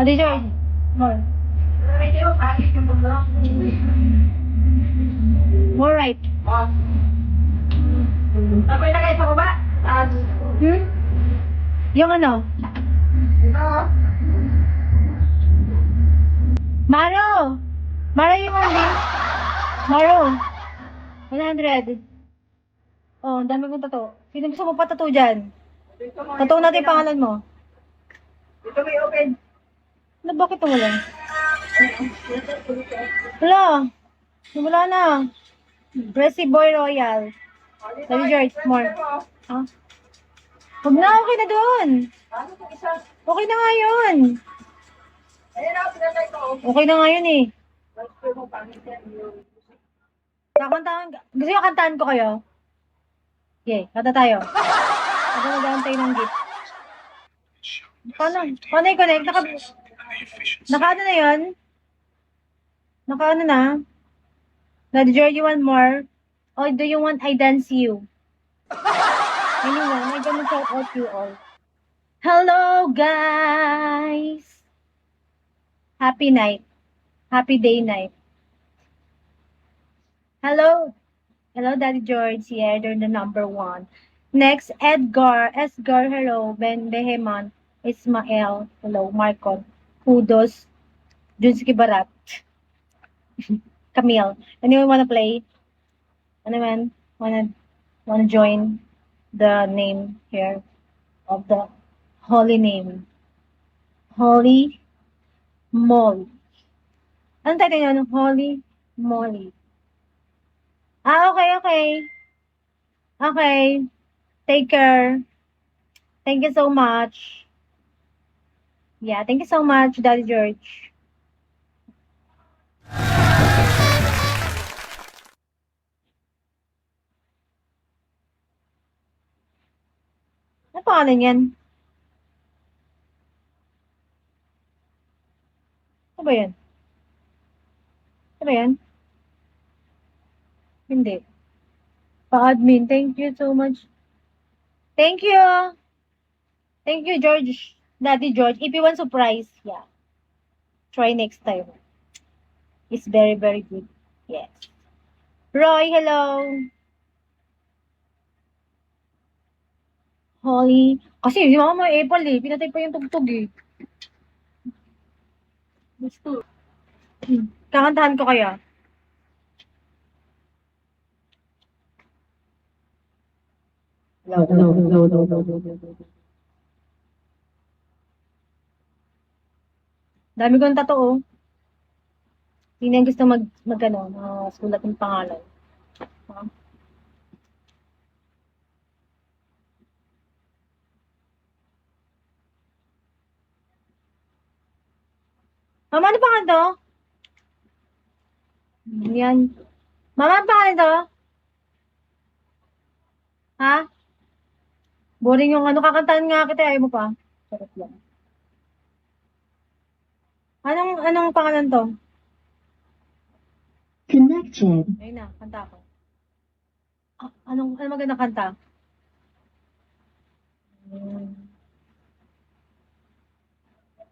Daddy George. More. More right. Ako'y lagay sa baba. Hmm? Yung ano? Maro! Maro yung hindi. Maro. 100. Oh, ang dami kong tato. Sino gusto mo pa tato dyan? Tato natin yung pangalan mo. Dito may open. Ano, bakit wala? Wala. Wala na. Breasty Boy Royal. Daddy George, more. Ha? Huwag na, okay na doon. Ano itong isa? Okay na nga yun. Ayun ako, pinatay ko. Okay na nga yun eh. Gusto mo pangit yan. Kakantahan, gusto nyo kantahan ko kayo? Okay, kanta tayo. Ako nag-aantay ng gift. Paano? Paano i-connect? Naka ano na yun? Naka ano na? Daddy George, you want more? Or do you want I dance you? Anyone, I'm gonna shout out you all. Hello, guys! Happy night. Happy day night. Hello. Hello, Daddy George. Here, they're the number one. Next, Edgar. Esgar, hello. Ben Behemon. Ismael. Hello. Marcon. Kudos. Junski Barat. Camille. Anyone wanna play? Anyone wanna join the name here of the holy name? Holy Moly. Anong title nyo? Holy Moly. Ah, okay, okay. Okay. Take care. Thank you so much. Yeah, thank you so much, Daddy George. Ano pangalan yan? Ano ba yan? Ano ba yan? Hindi. Pa-admin. Thank you so much. Thank you. Thank you, George. Daddy George. If you want surprise, yeah. Try next time. It's very, very good. Yes. Roy, hello. Holly. Kasi, di mama may Apple eh. Pinatay pa yung tugtog eh. Gusto. Kakantahan ko kaya. No. Dami kong tattoo. Oh. Hindi na gusto mag sulat ng pangalan. Huh? Mama, ano pangalan to? Yan. Mama, ano pangalan to? Ha? Boring yung ano, kakantahan nga kita, ayaw mo pa. Sarap lang. Anong pangalan to? Connected. Ayun na, kanta ko. Anong magandang kanta?